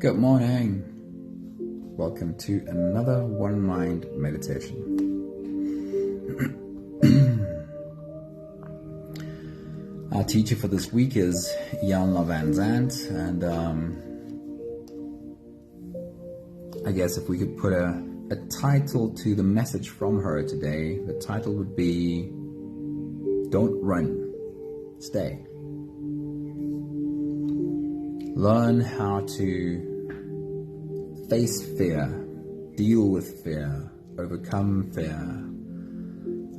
Good morning. Welcome to another One Mind meditation. Our teacher for this week is Iyanla Vanzant, and I guess if we could put a title to the message from her today, the title would be Don't Run, Stay. Learn how to face fear, deal with fear, overcome fear.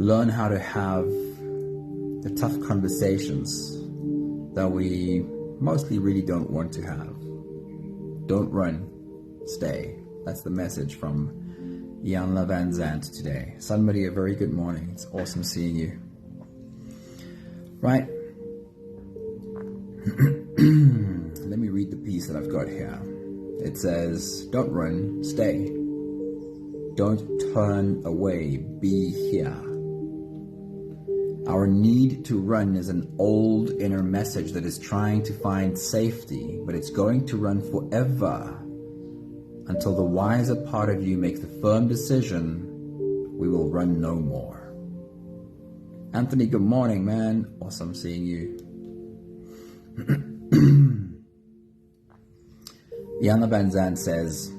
Learn how to have the tough conversations that we mostly really don't want to have. Don't run, stay. That's the message from Iyanla Vanzant today. Somebody, a very good morning. It's awesome seeing you. Right. Let me read the piece that I've got here. It says, don't run, stay. Don't turn away, be here. Our need to run is an old inner message that is trying to find safety, but it's going to run forever until the wiser part of you makes the firm decision, we will run no more. Anthony, good morning, man. Awesome seeing you. Iyanla Vanzant says,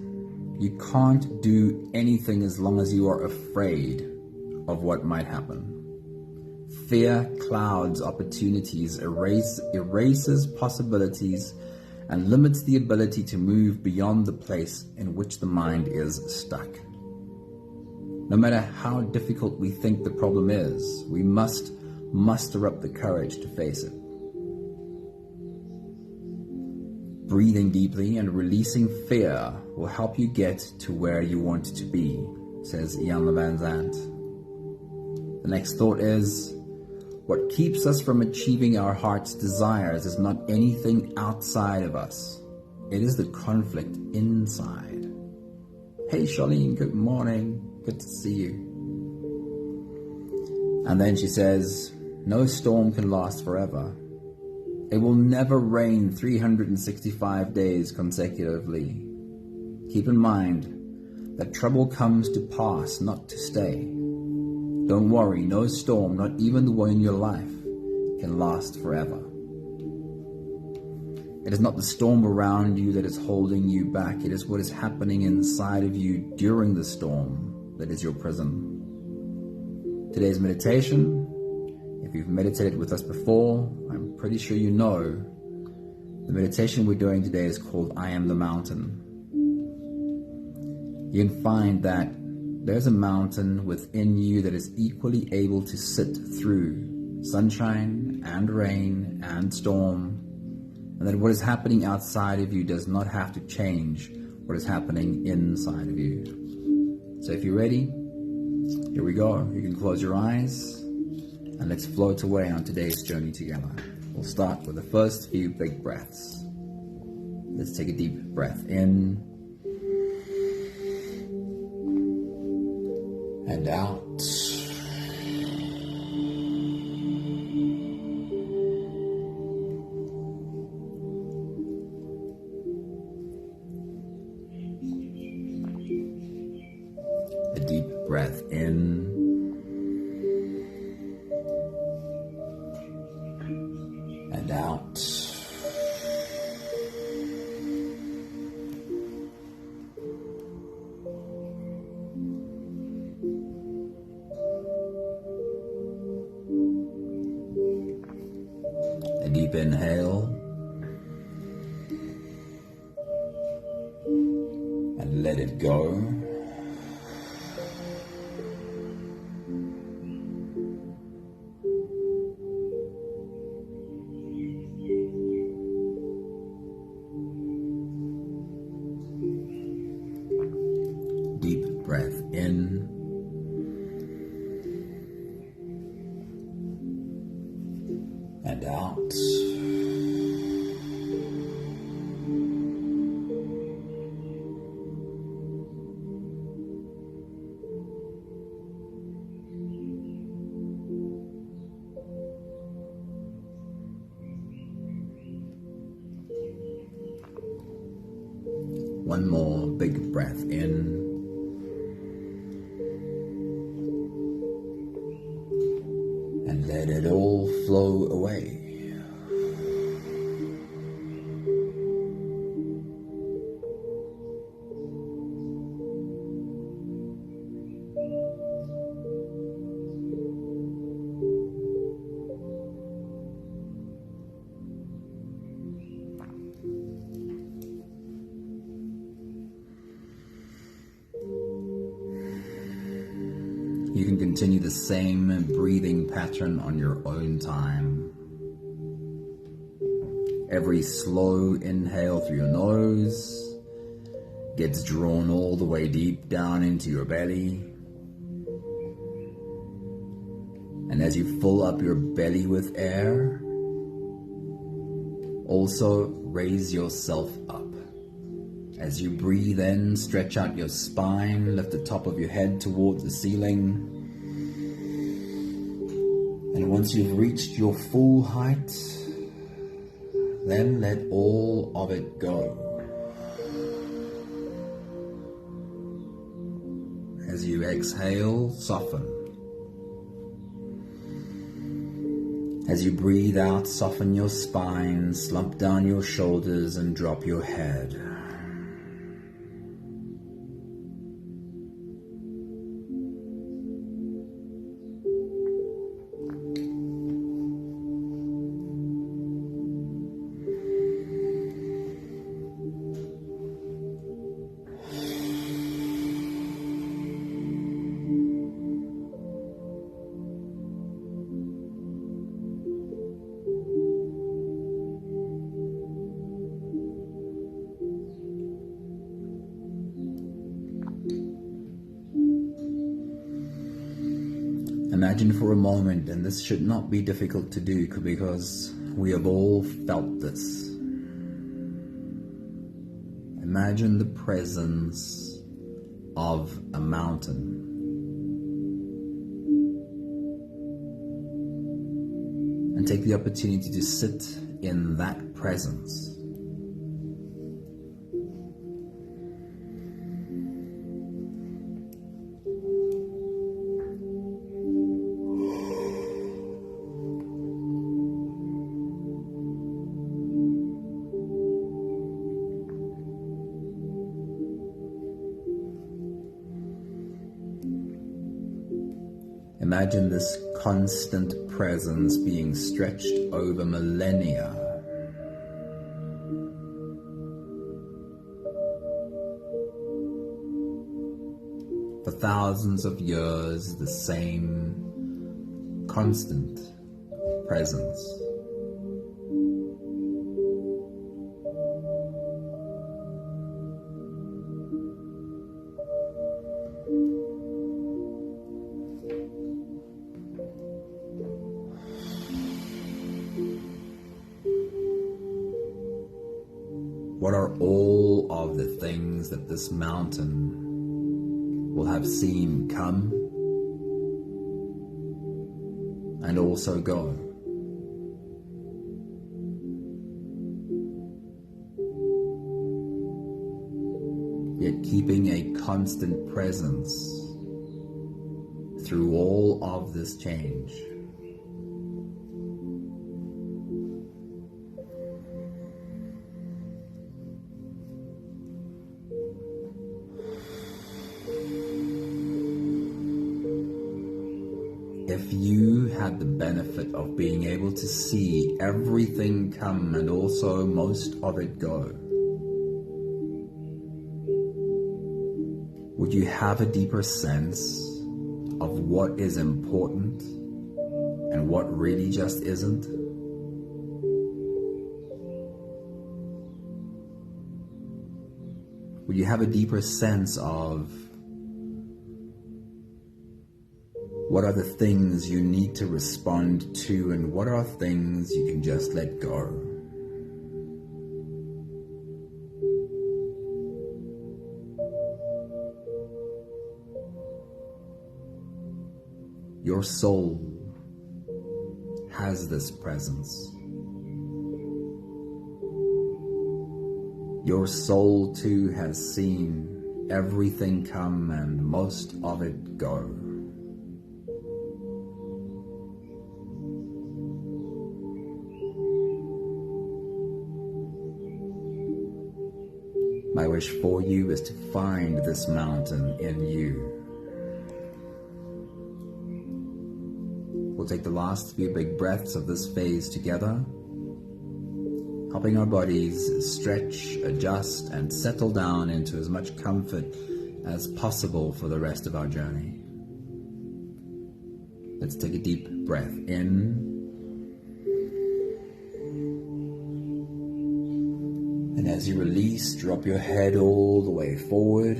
you can't do anything as long as you are afraid of what might happen. Fear clouds opportunities, erases possibilities, and limits the ability to move beyond the place in which the mind is stuck. No matter how difficult we think the problem is, we must muster up the courage to face it. Breathing deeply and releasing fear will help you get to where you want to be, says Iyanla Vanzant. The next thought is, what keeps us from achieving our heart's desires is not anything outside of us. It is the conflict inside. Hey Charlene, good morning. Good to see you. And then she says, no storm can last forever. It will never rain 365 days consecutively. Keep in mind that trouble comes to pass, not to stay. Don't worry, no storm, not even the one in your life, can last forever. It is not the storm around you that is holding you back. It is what is happening inside of you during the storm that is your prison. Today's meditation, if you've meditated with us before, I'm pretty sure you know, the meditation we're doing today is called I Am the Mountain. You can find that there's a mountain within you that is equally able to sit through sunshine and rain and storm, and that what is happening outside of you does not have to change what is happening inside of you. So if you're ready, here we go. You can close your eyes and let's float away on today's journey together. We'll start with the first few big breaths. Let's take a deep breath in and out. A deep breath in and out. A deep inhale and let it go. Deep breath in and out. One more big breath in. And let it all flow away. You can continue the same breathing pattern on your own time. Every slow inhale through your nose gets drawn all the way deep down into your belly. And as you fill up your belly with air, also raise yourself up. As you breathe in, stretch out your spine, lift the top of your head towards the ceiling. And once you've reached your full height, then let all of it go. As you exhale, soften. As you breathe out, soften your spine, slump down your shoulders and drop your head. Imagine for a moment, and this should not be difficult to do because we have all felt this. Imagine the presence of a mountain. And take the opportunity to sit in that presence. Imagine this constant presence being stretched over millennia. For thousands of years, the same constant presence. What are all of the things that this mountain will have seen come and also go? Yet keeping a constant presence through all of this change. If you had the benefit of being able to see everything come and also most of it go, would you have a deeper sense of what is important and what really just isn't? Would you have a deeper sense of what are the things you need to respond to and what are things you can just let go? Your soul has this presence. Your soul too has seen everything come and most of it go. My wish for you is to find this mountain in you. We'll take the last few big breaths of this phase together, helping our bodies stretch, adjust, and settle down into as much comfort as possible for the rest of our journey. Let's take a deep breath in. And as you release, drop your head all the way forward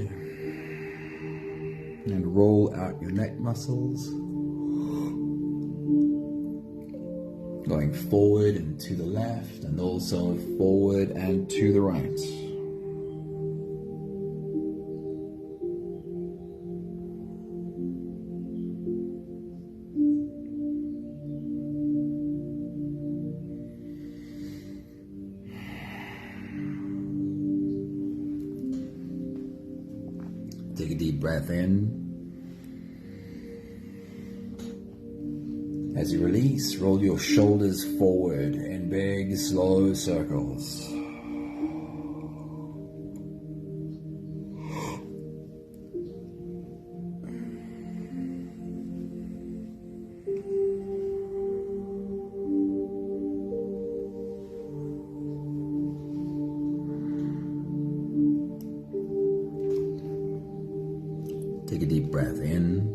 and roll out your neck muscles, going forward and to the left and also forward and to the right. Take a deep breath in. As you release, roll your shoulders forward in big, slow circles. Take a deep breath in.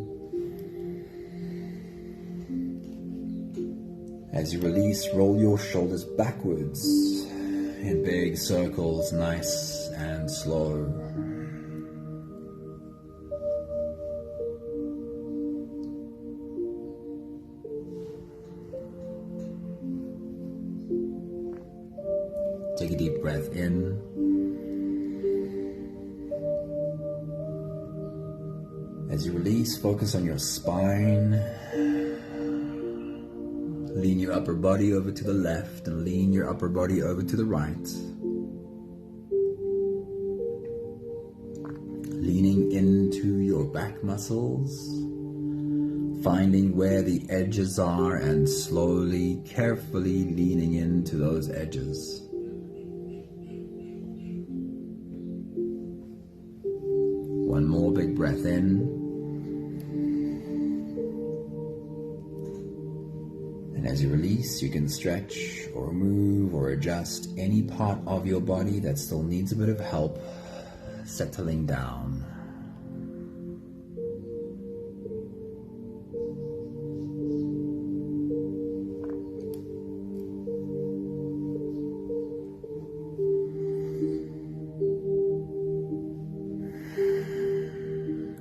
As you release, roll your shoulders backwards in big circles, nice and slow. Take a deep breath in. As you release, focus on your spine. Lean your upper body over to the left and lean your upper body over to the right. Leaning into your back muscles, finding where the edges are and slowly, carefully leaning into those edges. One more big breath in. And as you release, you can stretch or move or adjust any part of your body that still needs a bit of help settling down.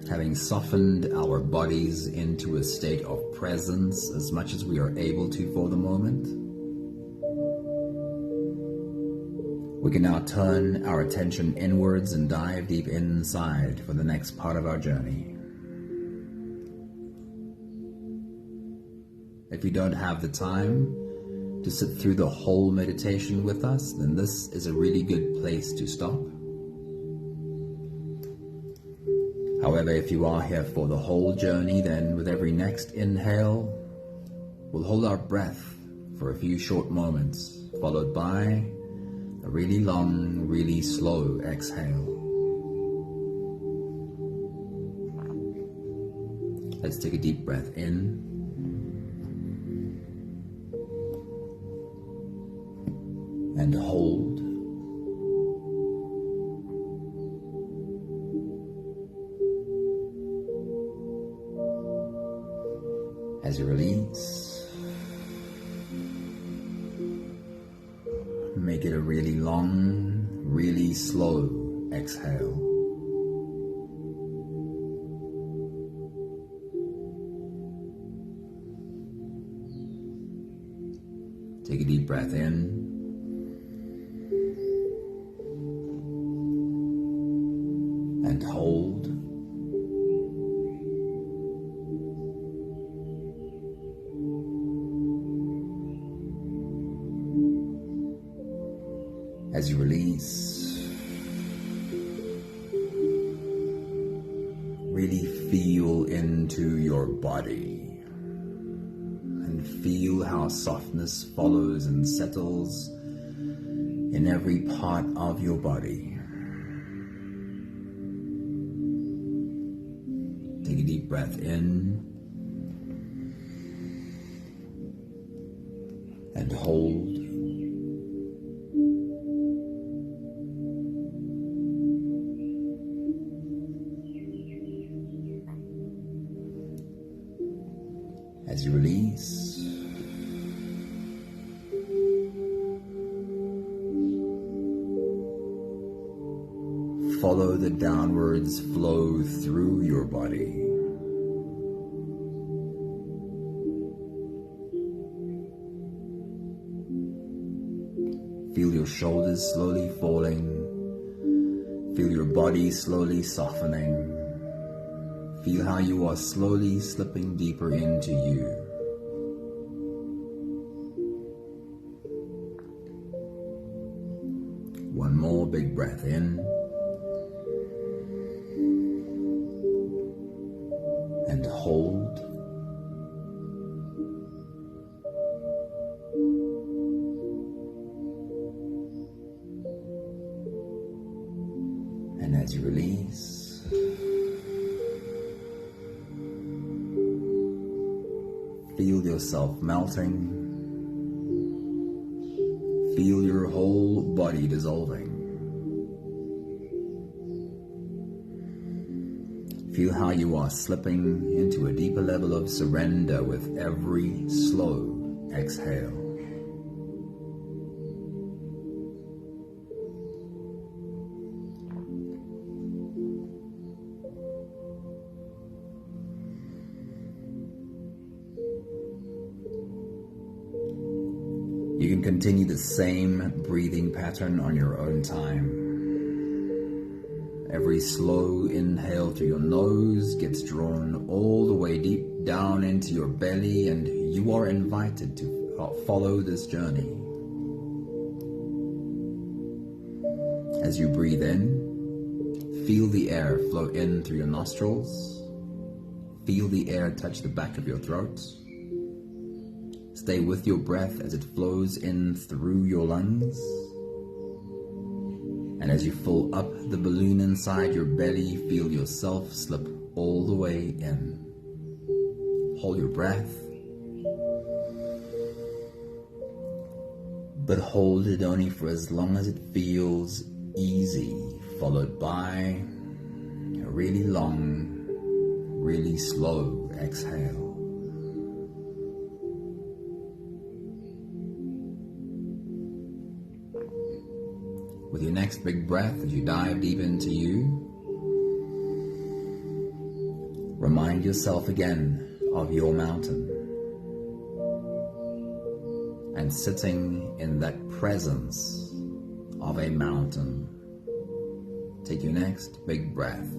Having softened our bodies into a state of presence as much as we are able to for the moment, we can now turn our attention inwards and dive deep inside for the next part of our journey. If you don't have the time to sit through the whole meditation with us, then this is a really good place to stop. However, if you are here for the whole journey, then with every next inhale, we'll hold our breath for a few short moments, followed by a really long, really slow exhale. Let's take a deep breath in. And hold. As you release, make it a really long, really slow exhale. Take a deep breath in. And hold. As you release, really feel into your body and feel how softness follows and settles in every part of your body. Take a deep breath in and hold. As you release, follow the downwards flow through your body. Feel your shoulders slowly falling. Feel your body slowly softening. Feel how you are slowly slipping deeper into you. One more big breath in. And hold. And as you release, feel yourself melting. Feel your whole body dissolving. Feel how you are slipping into a deeper level of surrender with every slow exhale. You can continue the same breathing pattern on your own time. Every slow inhale through your nose gets drawn all the way deep down into your belly, and you are invited to follow this journey. As you breathe in, feel the air flow in through your nostrils. Feel the air touch the back of your throat. Stay with your breath as it flows in through your lungs. And as you fill up the balloon inside your belly, feel yourself slip all the way in. Hold your breath, but hold it only for as long as it feels easy, followed by a really long, really slow exhale. With your next big breath, as you dive deep into you, remind yourself again of your mountain and sitting in that presence of a mountain. Take your next big breath.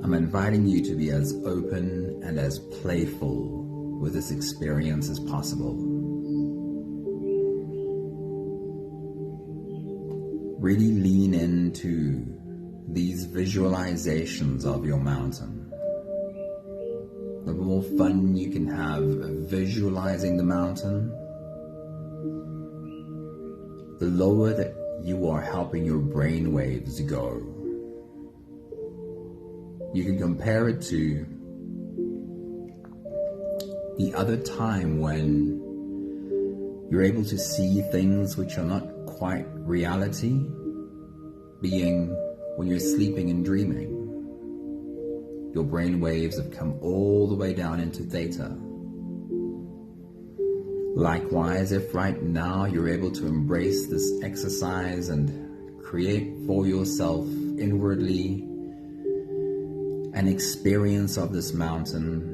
I'm inviting you to be as open and as playful with this experience as possible. Really lean into these visualizations of your mountain. the more fun you can have visualizing the mountain, the lower that you are helping your brain waves go. You can compare it to the other time when you're able to see things which are not quite reality, being when you're sleeping and dreaming. Your brain waves have come all the way down into theta. Likewise, if right now you're able to embrace this exercise and create for yourself inwardly an experience of this mountain,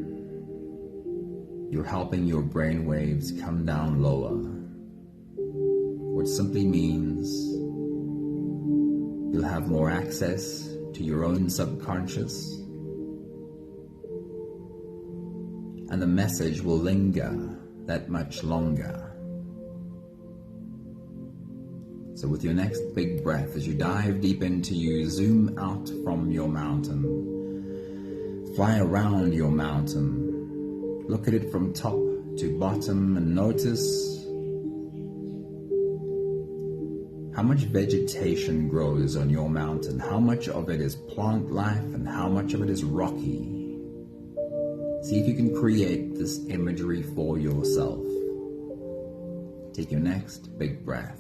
you're helping your brain waves come down lower, which simply means you'll have more access to your own subconscious, and the message will linger that much longer. So with your next big breath, as you dive deep into you, zoom out from your mountain, fly around your mountain, look at it from top to bottom and notice how much vegetation grows on your mountain, how much of it is plant life and how much of it is rocky. See if you can create this imagery for yourself. Take your next big breath.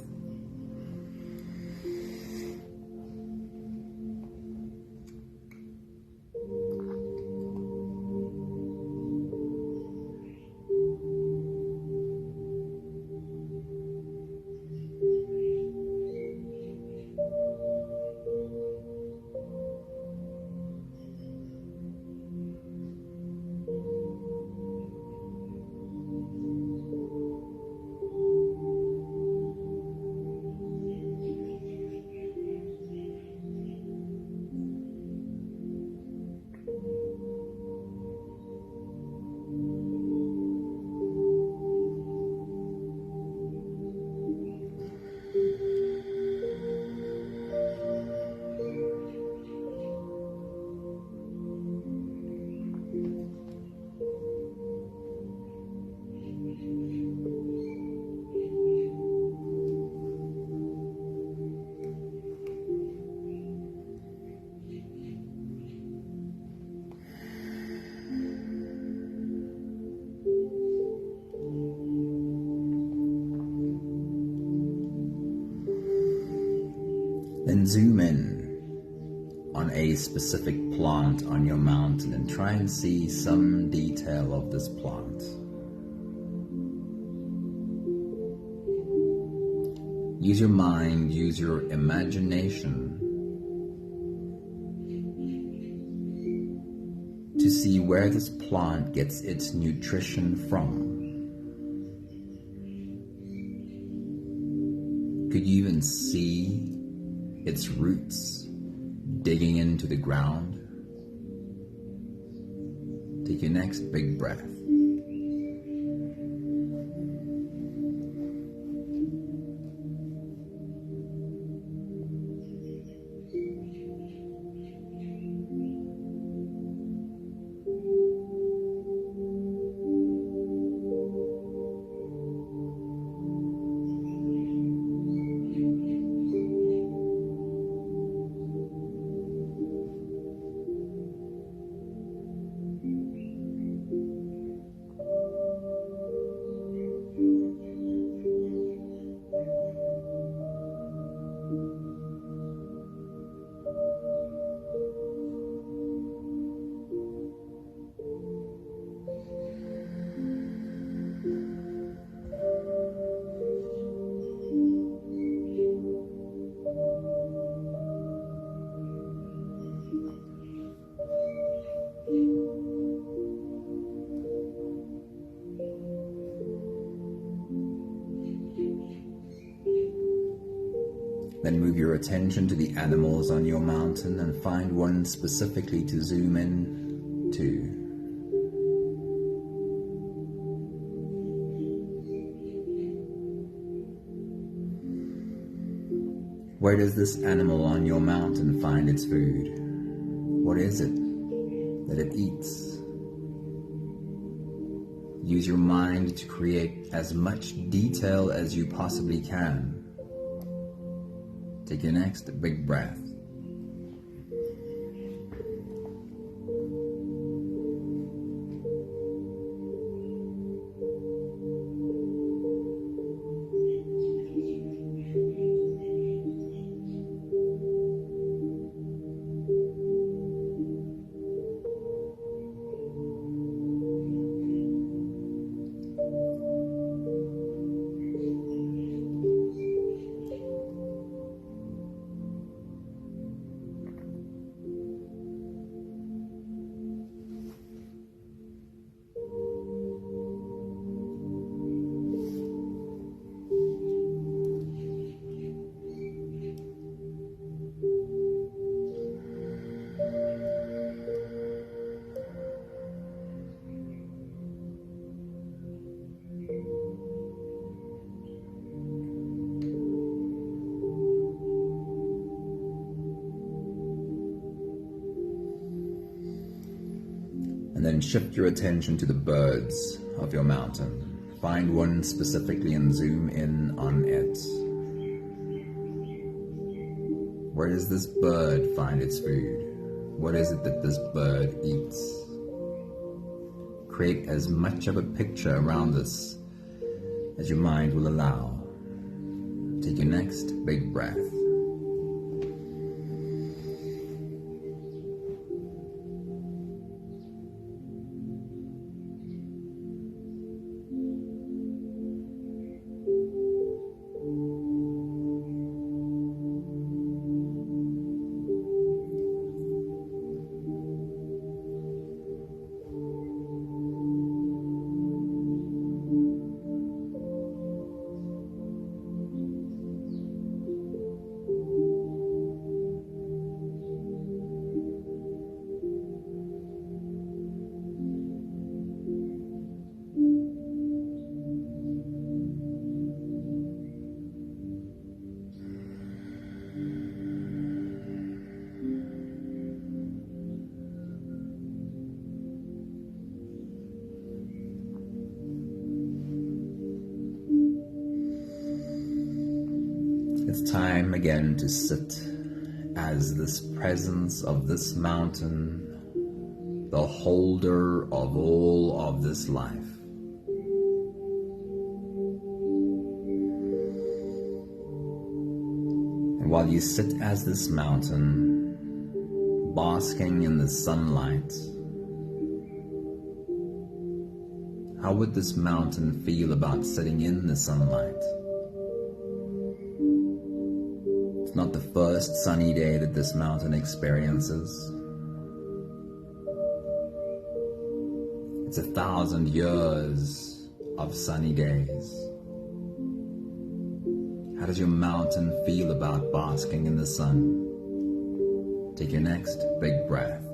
Then zoom in on a specific plant on your mountain and try and see some detail of this plant. Use your mind, use your imagination to see where this plant gets its nutrition from. Could you even see its roots digging into the ground? Take your next big breath. Then move your attention to the animals on your mountain and find one specifically to zoom in to. Where does this animal on your mountain find its food? What is it that it eats? Use your mind to create as much detail as you possibly can. Take your next big breath. And then shift your attention to the birds of your mountain. Find one specifically and zoom in on it. Where does this bird find its food? What is it that this bird eats? Create as much of a picture around this as your mind will allow. Take your next big breath. It's time again to sit as this presence of this mountain, the holder of all of this life. And while you sit as this mountain, basking in the sunlight, how would this mountain feel about sitting in the sunlight? It's not the first sunny day that this mountain experiences. It's 1,000 years of sunny days. How does your mountain feel about basking in the sun? Take your next big breath.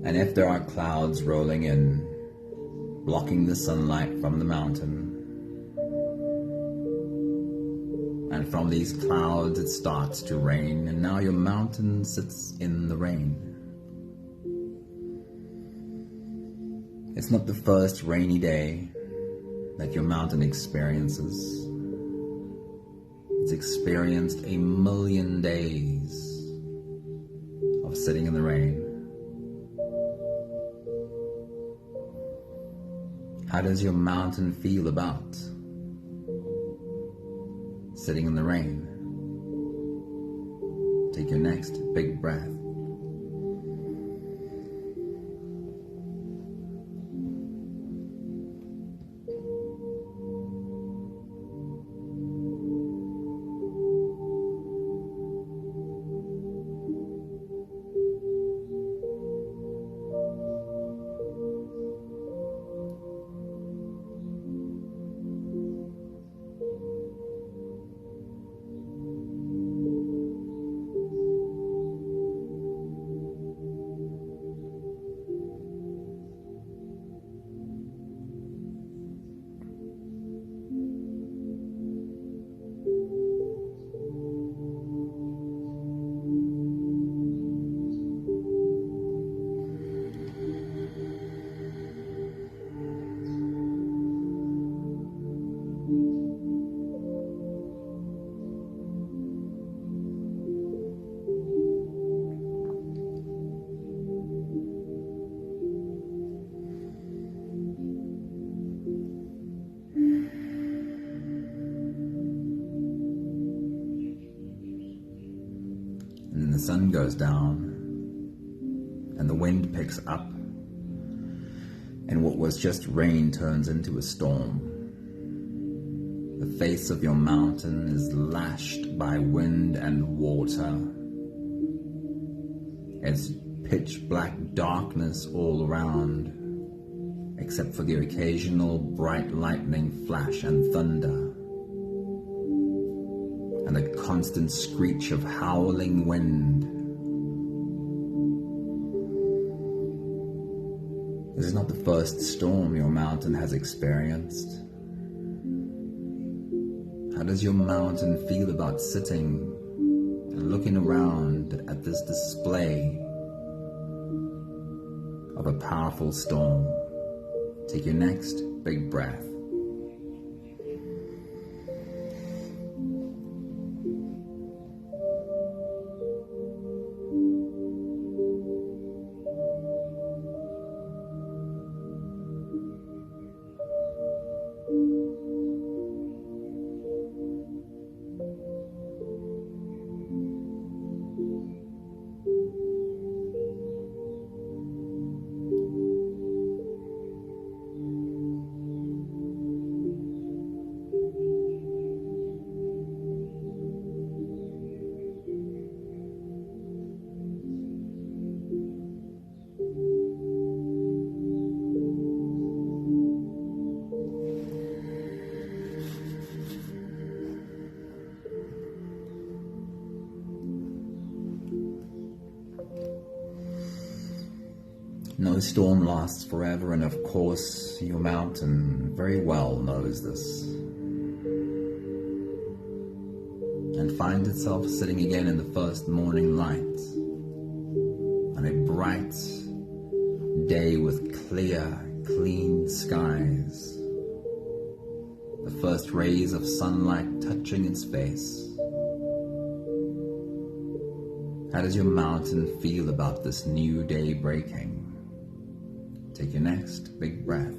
And if there are clouds rolling in, blocking the sunlight from the mountain, and from these clouds it starts to rain, and now your mountain sits in the rain. It's not the first rainy day that your mountain experiences. It's experienced 1,000,000 days of sitting in the rain. How does your mountain feel about sitting in the rain? Take your next big breath. And then the sun goes down and the wind picks up, and what was just rain turns into a storm. The face of your mountain is lashed by wind and water. It's pitch black darkness all around, except for the occasional bright lightning flash and thunder, and the constant screech of howling wind. This is not the first storm your mountain has experienced. How does your mountain feel about sitting and looking around at this display of a powerful storm? Take your next big breath. No storm lasts forever, and of course your mountain very well knows this, and finds itself sitting again in the first morning light on a bright day with clear, clean skies, the first rays of sunlight touching its face. How does your mountain feel about this new day breaking? Take your next big breath.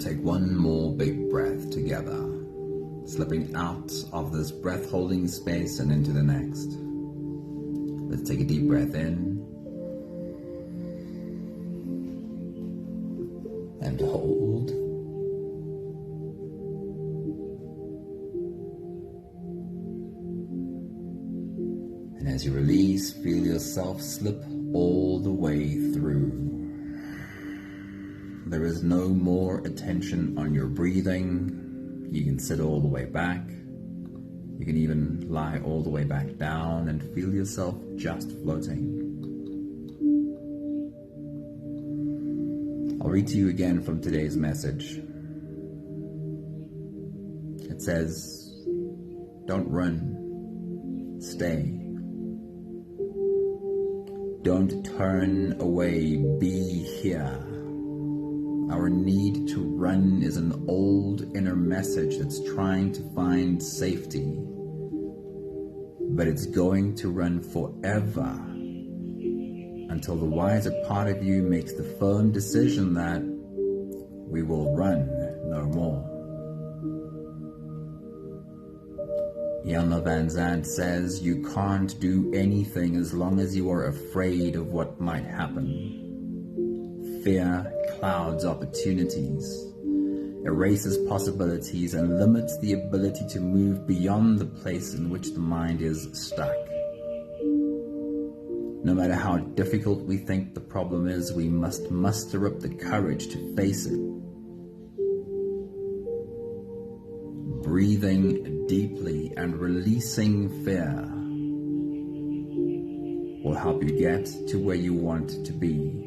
Take one more big breath together. slipping out of this breath-holding space and into the next. Let's take a deep breath in and hold. And as you release, feel yourself slip all the way through. There is no more attention on your breathing. You can sit all the way back. You can even lie all the way back down and feel yourself just floating. I'll read to you again from today's message. It says, don't run, stay. Don't turn away, be here. Our need to run is an old inner message that's trying to find safety, but it's going to run forever until the wiser part of you makes the firm decision that we will run no more. Iyanla Vanzant says you can't do anything as long as you are afraid of what might happen. Fear clouds opportunities, erases possibilities, and limits the ability to move beyond the place in which the mind is stuck. No matter how difficult we think the problem is, we must muster up the courage to face it. Breathing deeply and releasing fear will help you get to where you want to be.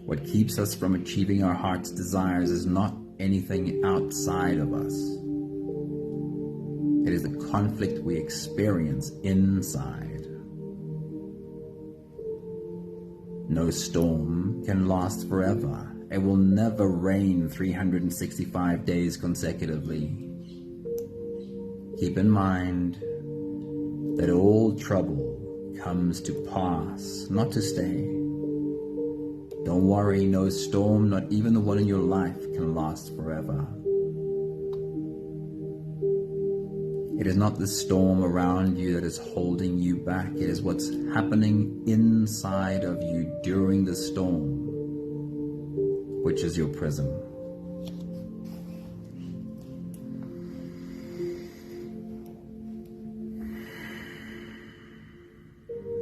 What keeps us from achieving our heart's desires is not anything outside of us. It is the conflict we experience inside. No storm can last forever. It will never rain 365 days consecutively. Keep in mind that all trouble comes to pass, not to stay. Don't worry, no storm, not even the one in your life, can last forever. It is not the storm around you that is holding you back. It is what's happening inside of you during the storm, which is your prison.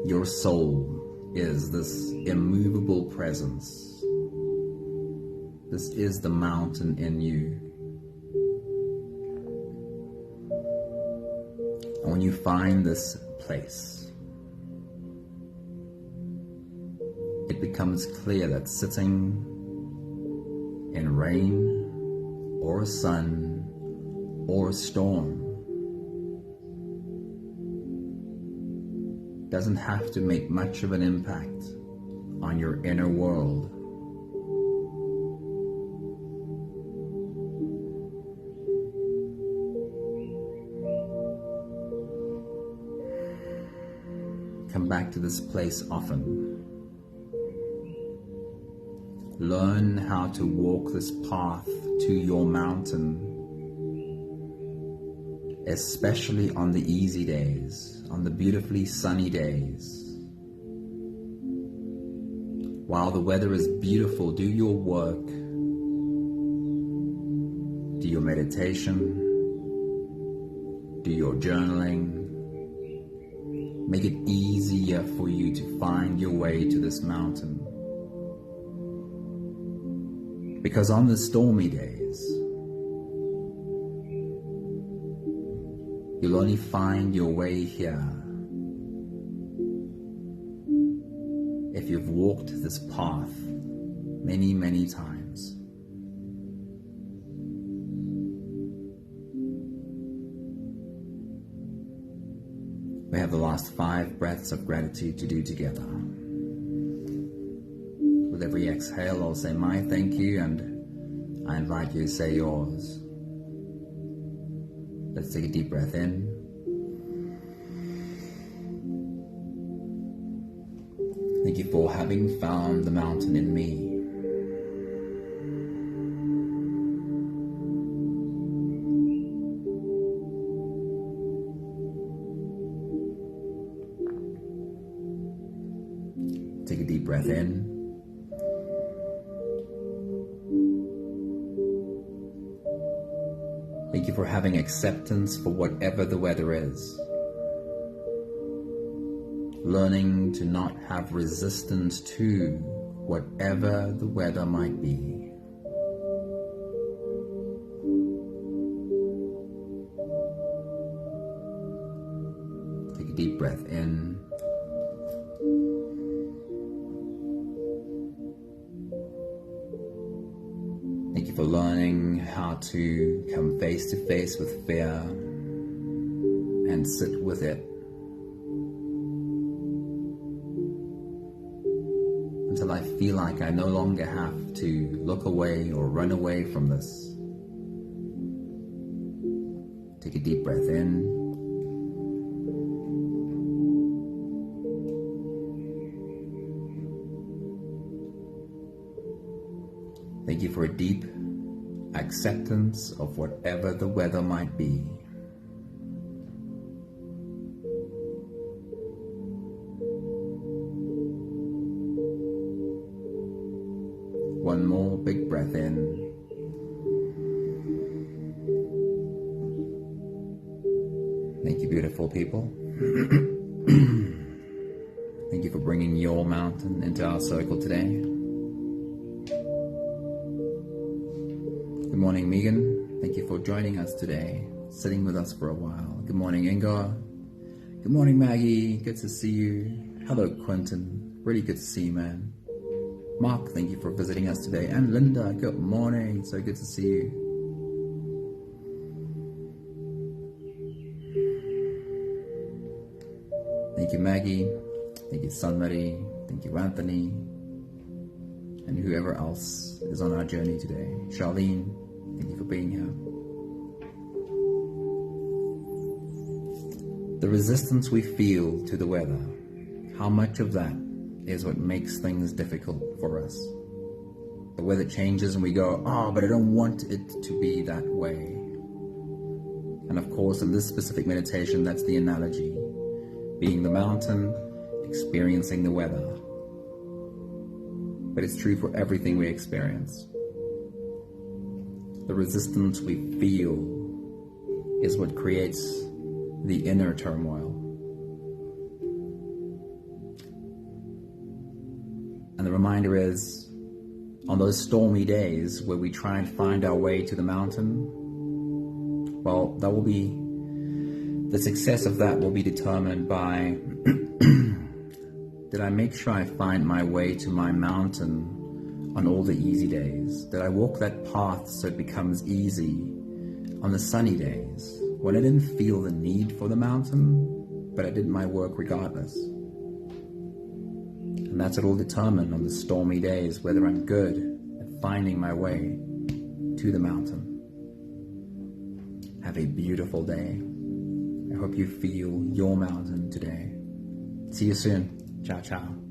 Your soul is this immovable presence. This is the mountain in you. And when you find this place, it becomes clear that sitting in rain or sun or storm doesn't have to make much of an impact on your inner world. Come back to this place often. Learn how to walk this path to your mountain, especially on the easy days, on the beautifully sunny days. While the weather is beautiful, do your work, do your meditation, do your journaling. Make it easier for you to find your way to this mountain. Because on the stormy days, you'll only find your way here if you've walked this path many, many times. We have the last 5 breaths of gratitude to do together. With every exhale, I'll say my thank you, and I invite you to say yours. Let's take a deep breath in. Thank you for having found the mountain in me. breath in. Thank you for having acceptance for whatever the weather is. Learning to not have resistance to whatever the weather might be. Take a deep breath in. Thank you for learning how to come face to face with fear and sit with it until I feel like I no longer have to look away or run away from this. Take a deep breath in. Thank you for a deep acceptance of whatever the weather might be. One more big breath in. Thank you, beautiful people. Thank you for bringing your mountain into our circle today. Good morning, Megan. Thank you for joining us today, sitting with us for a while. Good morning, Inga. Good morning, Maggie. Good to see you. Hello, Quentin. Really good to see you, man. Mark, thank you for visiting us today. And Linda, good morning. So good to see you. Thank you, Maggie. Thank you, Sunmary. Thank you, Anthony. And whoever else is on our journey today. Charlene, thank you for being here. The resistance we feel to the weather, how much of that is what makes things difficult for us? The weather changes and we go, oh, but I don't want it to be that way. And of course, in this specific meditation, that's the analogy. Being the mountain, experiencing the weather. But it's true for everything we experience. The resistance we feel is what creates the inner turmoil. And the reminder is, on those stormy days where we try and find our way to the mountain, well, that will be, the success of that will be determined by did I make sure I find my way to my mountain on all the easy days? Did I walk that path so it becomes easy on the sunny days when I didn't feel the need for the mountain, but I did my work regardless? And that's what will determine on the stormy days whether I'm good at finding my way to the mountain. Have a beautiful day. I hope you feel your mountain today. See you soon. Ciao, ciao.